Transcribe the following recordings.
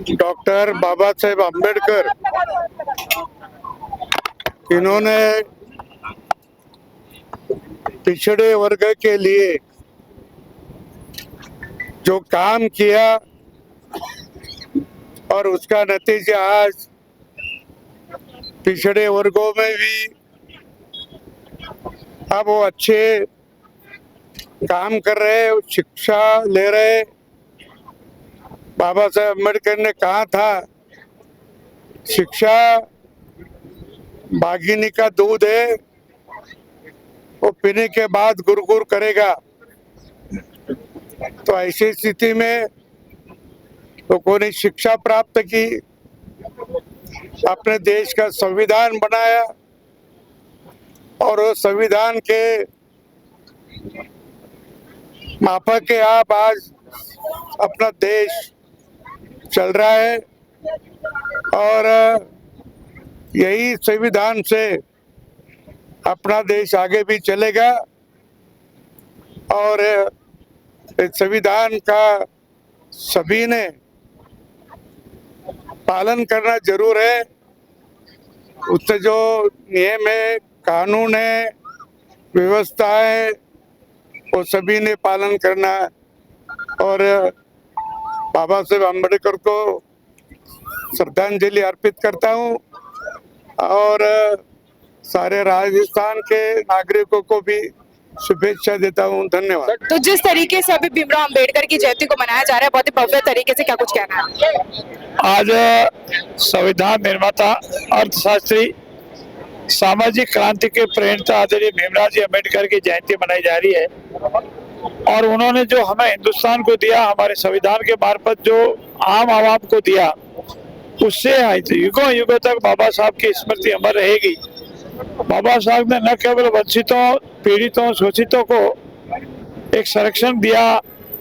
Doctor Baba Saheb Ambedkar इन्होंने पिछड़े वर्ग के लिए जो काम किया और उसका नतीजा आज पिछड़े वर्गों में भी अब वो अच्छे काम कर रहे, शिक्षा ले रहे। बाबा साहेब अम्बेडकर ने कहा था, शिक्षा बाघिनी का दूध है, वो पीने के बाद गुरगुर करेगा। तो ऐसी स्थिति में लोगों ने शिक्षा प्राप्त की, अपने देश का संविधान बनाया और वो संविधान के माफक के आप आज अपना देश चल रहा है और यही संविधान से अपना देश आगे भी चलेगा। और इस संविधान का सभी ने पालन करना जरूर है। उससे जो नियम है, कानून है, व्यवस्था है, वो सभी ने पालन करना। और बाबा साहेब अम्बेडकर को श्रद्धांजलि अर्पित करता हूँ और सारे राजस्थान के नागरिकों को भी शुभेच्छा देता हूँ। धन्यवाद। तो जिस तरीके से अभी भीमराव अंबेडकर की जयंती को मनाया जा रहा है, बहुत ही भव्य तरीके से, क्या कुछ कहना है? आज संविधान निर्माता, अर्थशास्त्री, सामाजिक क्रांति के प्रणेता आदरणीय भीमराव जी अम्बेडकर की जयंती मनाई जा रही है और उन्होंने जो हमें हिंदुस्तान को दिया, हमारे संविधान के मार्फत जो आम आवाम को दिया, उससे युगों युगों तक बाबा साहब की स्मृति अमर रहेगी। बाबा साहब ने न केवल वंचितों, पीड़ितों, शोषितों को एक संरक्षण दिया,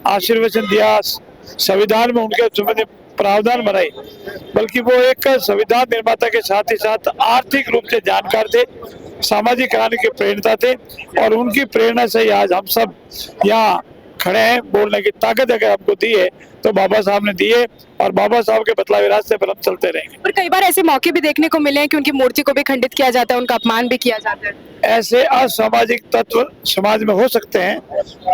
आशीर्वचन दिया, संविधान में उनके प्रावधान बनाए, बल्कि वो एक संविधान निर्माता के साथ ही साथ आर्थिक रूप से जानकार थे, सामाजिक क्रांति के प्रेरणा थे और उनकी प्रेरणा से ही आज हम सब यहाँ खड़े हैं। बोलने की ताकत अगर हमको दी है तो बाबा साहब ने दी है और बाबा साहब के बतलावे रास्ते पर हम चलते रहेंगे। और कई बार ऐसे मौके भी देखने को मिले हैं कि उनकी मूर्ति को भी खंडित किया जाता है, उनका अपमान भी किया जाता है। ऐसे असामाजिक तत्व समाज में हो सकते हैं,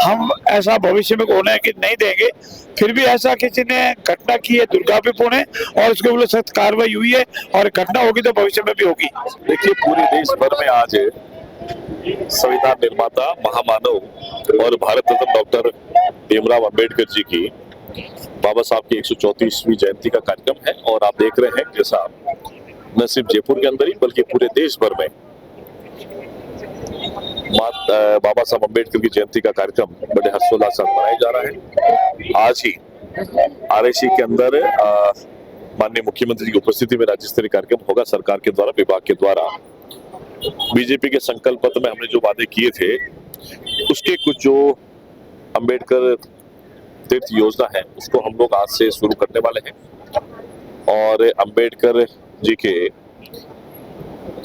हम ऐसा भविष्य में होने की नहीं देंगे। फिर भी ऐसा किसी ने घटना की है, दुर्भाग्यपूर्ण है और उसके ऊपर सख्त कार्रवाई हुई है और घटना होगी तो भविष्य में भी होगी। देखिए, पूरे देश भर में आज संविधान निर्माता, महामानव और भारत रत्न डॉक्टर भीमराव अंबेडकर जी की बाबा साहब की 134वीं जयंती का कार्यक्रम है और आप देख रहे हैं जैसा न सिर्फ जयपुर के अंदर ही बल्कि पूरे देश भर में बाबा साहब अम्बेडकर की जयंती का कार्यक्रम बड़े हर्षोल्लास से मनाया जा रहा है। आज ही RIC के अंदर माननीय मुख्यमंत्री की उपस्थिति में राज्य स्तरीय कार्यक्रम होगा। सरकार के द्वारा, विभाग के द्वारा बीजेपी के संकल्प पत्र में हमने जो वादे किए थे उसके कुछ जो अंबेडकर तीर्थ योजना है उसको हम लोग आज से शुरू करने वाले हैं और अंबेडकर जी के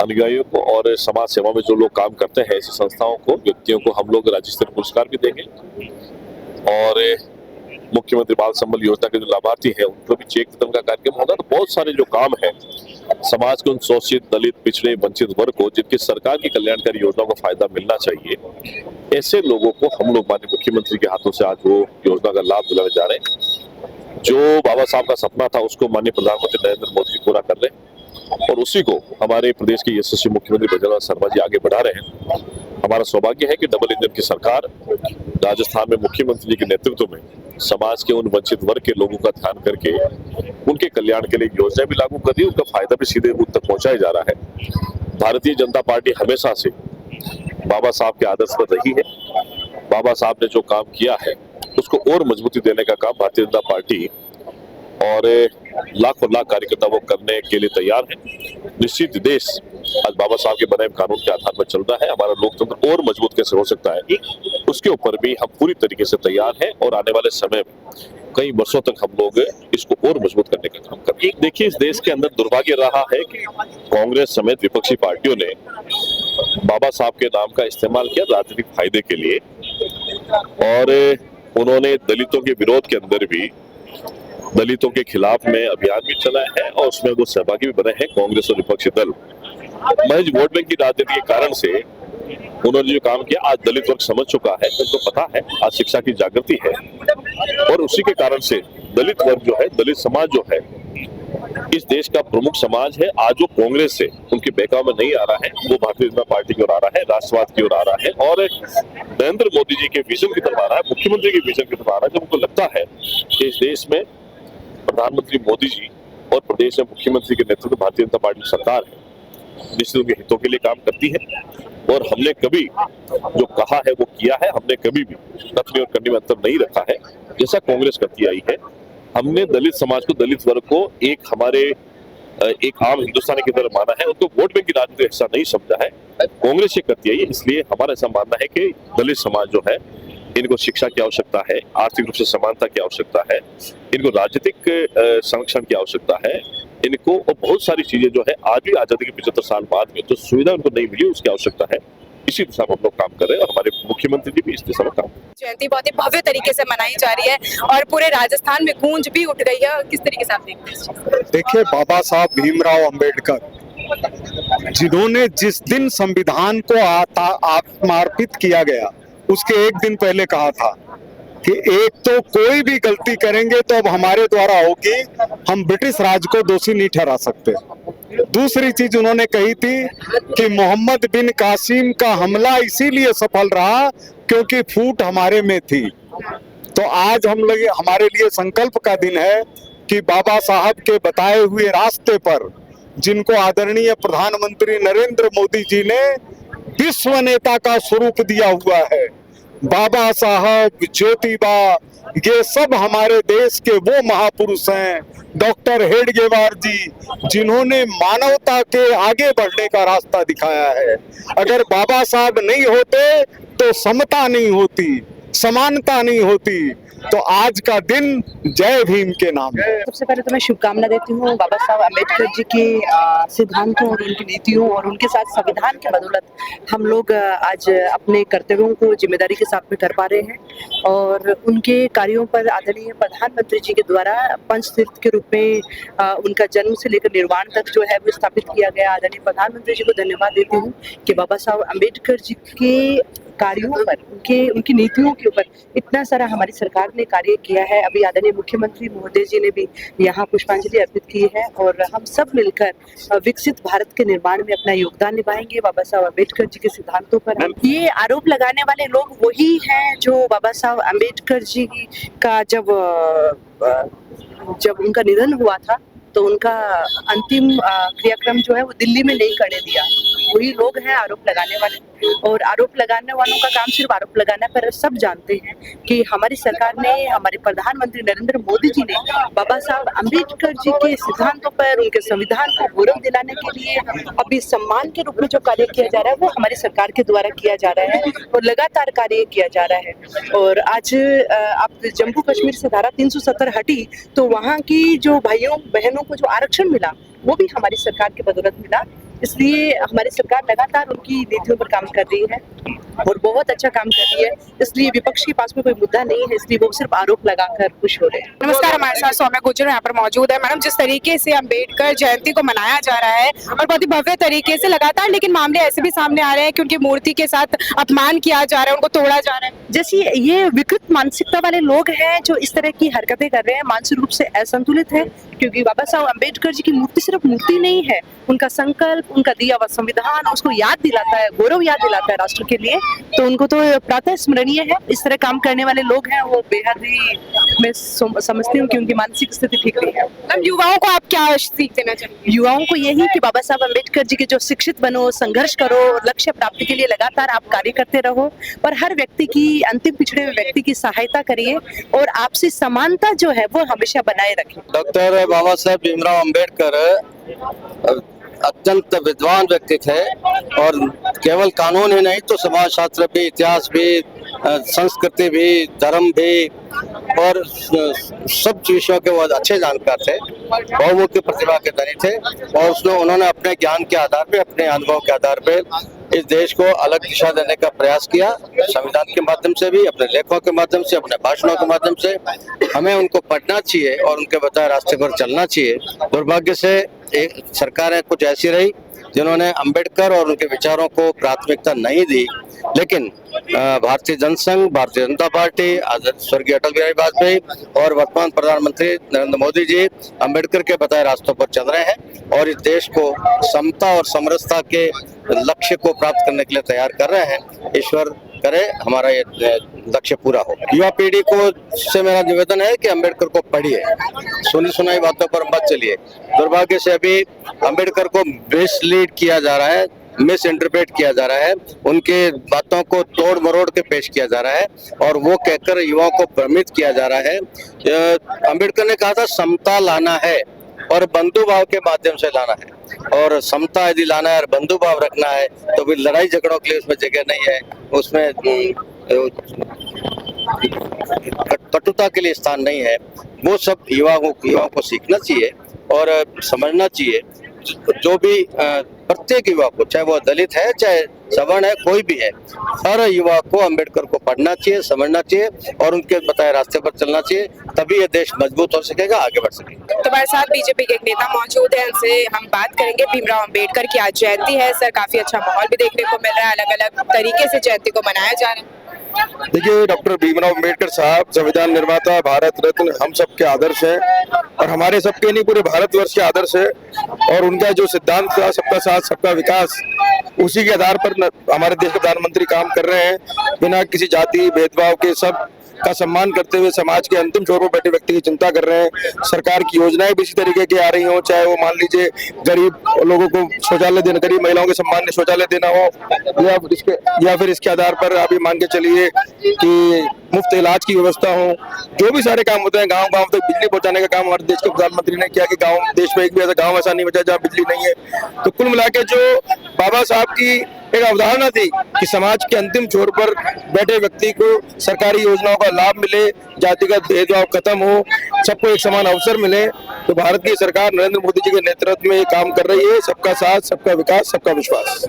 अनुयायियों को और समाज सेवा में जो लोग काम करते हैं ऐसी संस्थाओं को, व्यक्तियों को हम लोग राज्य स्तरीय पुरस्कार भी देंगे और मुख्यमंत्री बाल संबल योजना के जो लाभार्थी हैं उनको भी चेक वितरण का कार्यक्रम होगा। तो बहुत सारे जो काम है समाज के उन शोषित, दलित, पिछड़े, वंचित वर्ग को जिनकी सरकार की कल्याणकारी योजनाओं का फायदा मिलना चाहिए, ऐसे लोगों को हम लोग माननीय मुख्यमंत्री के हाथों से आज वो योजना का लाभ दिलाने जा रहे हैं। जो बाबा साहब का सपना था उसको माननीय प्रधानमंत्री नरेंद्र मोदी जी पूरा कर रहे हैं और उसी को हमारे प्रदेश के यशस्वी मुख्यमंत्री बजरंग शर्मा जी आगे बढ़ा रहे हैं। हमारा सौभाग्य है कि डबल इंजन की सरकार राजस्थान में मुख्यमंत्री जी के नेतृत्व में समाज के उन वंचित वर्ग के लोगों का ध्यान करके उनके कल्याण के लिए योजना भी लागू कर रही है, उनका फायदा भी सीधे उन तक पहुंचाया जा रहा है। भारतीय जनता पार्टी हमेशा से बाबा साहब के आदर्श पर रही है। बाबा साहब ने जो काम किया है उसको और मजबूती देने का काम भारतीय जनता पार्टी और लाखों लाख कार्यकर्ता वो करने के लिए तैयार है। निश्चित देश आज बाबा साहब के बनाए कानून के आधार पर चल रहा है। हमारा लोकतंत्र और मजबूत कैसे हो सकता है उसके ऊपर भी हम पूरी तरीके से तैयार हैं और आने वाले समय में कई वर्षों तक हम लोग इसको और मजबूत करने का काम करेंगे। देखिए, इस देश के अंदर दुर्भाग्य रहा है कि कांग्रेस समेत विपक्षी पार्टियों ने बाबा साहब के नाम का इस्तेमाल किया राजनीतिक फायदे के लिए और उन्होंने दलितों के विरोध के अंदर भी दलितों के खिलाफ में अभियान भी चलाया है और उसमें वो सहभागी भी बने हैं कांग्रेस और विपक्षी दल। महज वोट बैंक की राजनीति के कारण से उन्होंने जो काम किया आज दलित वर्ग समझ चुका है, उनको पता है, आज शिक्षा की जागृति है और उसी के कारण से दलित वर्ग जो है, दलित समाज जो है, इस देश का प्रमुख समाज है। आज वो कांग्रेस से उनके बहकाव में नहीं आ रहा है, वो भारतीय जनता पार्टी की ओर आ रहा है, राष्ट्रवाद की ओर आ रहा है और नरेंद्र मोदी जी के विजन की तरफ आ रहा है, मुख्यमंत्री के विजन की तरफ आ रहा है। जब उनको लगता है कि इस देश में प्रधानमंत्री मोदी जी और प्रदेश में मुख्यमंत्री के नेतृत्व में भारतीय जनता पार्टी सरकार है जिससे उनके हितों के लिए काम करती है और हमने कभी जो कहा है वो किया है, हमने कभी भी कथनी और करनी में अंतर नहीं रखा है जैसा कांग्रेस करती आई है। हमने दलित समाज को, दलित वर्ग को एक आम हिंदुस्तानी की तरह माना है, उनको वोट बैंक की राजनीति का हिस्सा नहीं समझा है। कांग्रेस ये करती है, इसलिए हमारा ऐसा मानना है कि दलित समाज जो है, इनको शिक्षा की आवश्यकता है, आर्थिक रूप से समानता की आवश्यकता है, इनको राजनीतिक संरक्षण की आवश्यकता है, इनको और बहुत सारी चीजें जो है आज भी आजादी के 75 साल बाद में जो सुविधा उनको नहीं मिली उसकी आवश्यकता है। इसी दिशा में हम लोग काम कर रहे हैं और हमारे मुख्यमंत्री जी भी इस दिशा में काम कर रहे हैं। जयंती बहुत ही भव्य तरीके से मनाई जा रही है और पूरे राजस्थान में गूंज भी उठ गई है। किस तरीके से आप देखते हैं? देखिए, बाबा साहब भीमराव अंबेडकर जिन्होंने जिस दिन संविधान को आत्मार्पित किया गया उसके एक दिन पहले कहा था कि एक तो कोई भी गलती करेंगे तो अब हमारे द्वारा होगी, हम ब्रिटिश राज को दोषी नहीं ठहरा सकते। दूसरी चीज उन्होंने कही थी कि मोहम्मद बिन कासिम का हमला इसीलिए सफल रहा क्योंकि फूट हमारे में थी। तो आज हमारे लिए संकल्प का दिन है कि बाबा साहब के बताए हुए रास्ते पर जिनको आदरणीय प्रधानमंत्री नरेंद्र मोदी जी ने विश्व नेता का स्वरूप दिया हुआ है, बाबा साहब, ज्योतिबा, ये सब हमारे देश के वो महापुरुष हैं। डॉक्टर हेडगेवार जी जिन्होंने मानवता के आगे बढ़ने का रास्ता दिखाया है। अगर बाबा साहब नहीं होते तो समता नहीं होती, समानता नहीं होती। तो आज का दिन जय भीम के नाम है। सबसे पहले तो मैं शुभकामना देती हूँ बाबा साहब अम्बेडकर जी के सिद्धांतों और उनकी नीतियों और उनके साथ संविधान के बदौलत हम लोग आज अपने कर्तव्यों को जिम्मेदारी के साथ में कर पा रहे हैं और उनके कार्यों पर आदरणीय प्रधानमंत्री जी के द्वारा पंचतीर्थ के रूप में उनका जन्म से लेकर निर्वाण तक जो है वो स्थापित किया गया। आदरणीय प्रधानमंत्री जी को धन्यवाद देती हूँ कि बाबा साहब अम्बेडकर जी के कार्यों पर, उनकी नीतियों के ऊपर इतना सारा हमारी सरकार ने कार्य किया है। अभी आदरणीय मुख्यमंत्री महोदय जी ने भी यहाँ पुष्पांजलि अर्पित की है और हम सब मिलकर विकसित भारत के निर्माण में अपना योगदान निभाएंगे बाबा साहब अम्बेडकर जी के सिद्धांतों पर। ये आरोप लगाने वाले लोग वही हैं जो बाबा साहब अम्बेडकर जी का जब उनका निधन हुआ था तो उनका अंतिम क्रियाक्रम जो है वो दिल्ली में नहीं करने दिया। वही लोग हैं आरोप लगाने वाले और आरोप लगाने वालों का काम सिर्फ आरोप लगाना, पर सब जानते हैं कि हमारी सरकार ने, हमारे प्रधानमंत्री नरेंद्र मोदी जी ने बाबा साहब अम्बेडकर जी के सिद्धांतों पर, उनके संविधान को गौरव दिलाने के लिए अभी सम्मान के रूप में जो कार्य किया जा रहा है वो हमारी सरकार के द्वारा किया जा रहा है और लगातार कार्य किया जा रहा है। और आज आप जम्मू कश्मीर से धारा 370 हटी तो वहाँ की जो भाइयों बहनों को जो आरक्षण मिला वो भी हमारी सरकार की बदौलत मिला। इसलिए हमारी सरकार लगातार उनकी नीतियों पर काम कर रही है और बहुत अच्छा काम कर रही है। इसलिए विपक्ष के पास में कोई मुद्दा नहीं है, इसलिए वो सिर्फ आरोप लगाकर खुश हो रहे हैं। नमस्कार, हमारे साथ सौम्या गुर्जर यहाँ पर मौजूद है। मैडम, जिस तरीके से अम्बेडकर जयंती को मनाया जा रहा है और बहुत ही भव्य तरीके से लगातार, लेकिन मामले ऐसे भी सामने आ रहे हैं कि उनकी मूर्ति के साथ अपमान किया जा रहा है, उनको तोड़ा जा रहा है। जैसे ये विकृत मानसिकता वाले लोग हैं जो इस तरह की हरकतें कर रहे हैं, मानसिक रूप से असंतुलित है। क्योंकि बाबा साहब अम्बेडकर जी की मूर्ति सिर्फ मूर्ति नहीं है, उनका संकल्प, उनका दिया हुआ संविधान उसको याद दिलाता है, गौरव याद दिलाता है राष्ट्र के लिए। तो उनको तो प्रातः स्मरणीय है। इस तरह काम करने वाले लोग हैं वो बेहद ही, मैं समझती हूँ कि उनकी मानसिक स्थिति ठीक नहीं है। अब युवाओं को आप क्या सीख देना चाहिए? युवाओं को यही कि बाबा साहब अम्बेडकर जी के जो शिक्षित बनो, संघर्ष करो और लक्ष्य प्राप्ति के लिए लगातार आप कार्य करते रहो और हर व्यक्ति की, अंतिम पिछड़े हुए व्यक्ति की सहायता करिए और आपसी समानता जो है वो हमेशा बनाए रखें। डॉक्टर बाबा साहब भीमराव अम्बेडकर अत्यंत विद्वान व्यक्ति थे और केवल कानून ही नहीं तो समाज शास्त्र भी, इतिहास भी, संस्कृति भी, धर्म भी और सब विषयों के वो अच्छे जानकार थे। बहुमुखी प्रतिभा के धनी थे और उन्होंने अपने ज्ञान के आधार पे, अपने अनुभव के आधार पे इस देश को अलग दिशा देने का प्रयास किया, संविधान के माध्यम से भी, अपने लेखों के माध्यम से, अपने भाषणों के माध्यम से। हमें उनको पढ़ना चाहिए और उनके बताए रास्ते पर चलना चाहिए। दुर्भाग्य से एक सरकारें कुछ ऐसी रही जिन्होंने अंबेडकर और उनके विचारों को प्राथमिकता नहीं दी, लेकिन भारतीय जनसंघ, भारतीय जनता पार्टी, स्वर्गीय अटल बिहारी वाजपेयी और वर्तमान प्रधानमंत्री नरेंद्र मोदी जी अंबेडकर के बताए रास्तों पर चल रहे हैं और इस देश को समता और समरसता के लक्ष्य को प्राप्त करने के लिए तैयार कर रहे हैं। ईश्वर करे हमारा ये लक्ष्य पूरा हो। युवा पीढ़ी को से मेरा निवेदन है कि अंबेडकर को पढ़िए, सुनी सुनाई बातों पर मत चलिए। दुर्भाग्य से अभी अंबेडकर को मिसलीड किया जा रहा है, मिस इंटरप्रेट किया जा रहा है, उनके बातों को तोड़ मरोड़ के पेश किया जा रहा है और वो कहकर युवाओं को भ्रमित किया जा रहा है। अंबेडकर ने कहा था समता लाना है और बंधुभाव के माध्यम से लाना है, और समता यदि लाना है और बंधुभाव रखना है तो फिर लड़ाई झगड़ों के लिए उसमें जगह नहीं है, उसमें कटुता के लिए स्थान नहीं है। वो सब युवाओं को सीखना चाहिए और समझना चाहिए। जो भी प्रत्येक युवा को, चाहे वो दलित है, चाहे सवर्ण है, कोई भी है, हर युवा को अंबेडकर को पढ़ना चाहिए, समझना चाहिए और उनके बताए रास्ते पर चलना चाहिए, तभी ये देश मजबूत हो सकेगा, आगे बढ़ सकेगा। तो हमारे साथ बीजेपी के एक नेता मौजूद है, उनसे हम बात करेंगे। भीमराव अंबेडकर की आज जयंती है सर, काफी अच्छा माहौल भी देखने को मिल रहा है, अलग अलग तरीके से जयंती को मनाया जा रहा है। देखिए, डॉक्टर भीमराव अंबेडकर साहब संविधान निर्माता, भारत रत्न, हम सबके आदर्श हैं और हमारे सबके नहीं पूरे भारतवर्ष के आदर्श है। और उनका जो सिद्धांत था सबका साथ सबका विकास, उसी के आधार पर हमारे देश के प्रधानमंत्री काम कर रहे हैं। बिना किसी जाति भेदभाव के सब का सम्मान करते हुए समाज के अंतिम छोर पर बैठे व्यक्ति की चिंता कर रहे हैं। सरकार की योजनाएं भी इसी तरीके की आ रही हो, चाहे वो मान लीजिए गरीब लोगों को शौचालय देना, गरीब महिलाओं के सम्मान में शौचालय देना हो, या फिर इसके आधार पर आप ये मान के चलिए कि मुफ्त इलाज की व्यवस्था हो। जो भी सारे काम होते हैं, गांव गांव तक बिजली पहुंचाने का काम हमारे देश के प्रधानमंत्री ने किया कि गांव, देश में एक भी ऐसा गांव ऐसा नहीं बचा जहाँ बिजली नहीं है। तो कुल मिला के जो बाबा साहब की एक अवधारणा थी कि समाज के अंतिम छोर पर बैठे व्यक्ति को सरकारी योजनाओं का लाभ मिले, जातिगत भेदभाव खत्म हो, सबको एक समान अवसर मिले, तो भारत की सरकार नरेंद्र मोदी जी के नेतृत्व में ये काम कर रही है। सबका साथ, सबका विकास, सबका विश्वास।